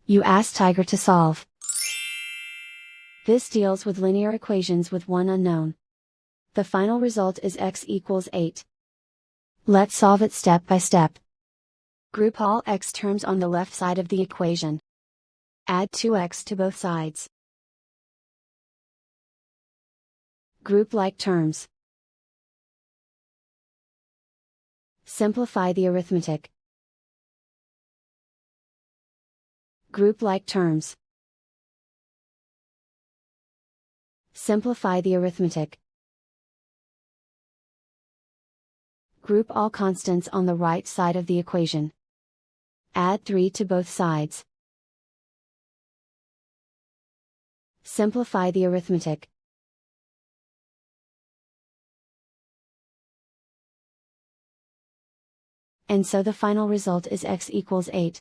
You ask Tiger to solve. This deals with linear equations with one unknown. The final result is x equals 8. Let's solve it step by step. Group all x terms on the left side of the equation. Add 2x to both sides. Group like terms. Simplify the arithmetic. Group like terms. Simplify the arithmetic. Group all constants on the right side of the equation. Add 3 to both sides. Simplify the arithmetic. And so the final result is x equals 8.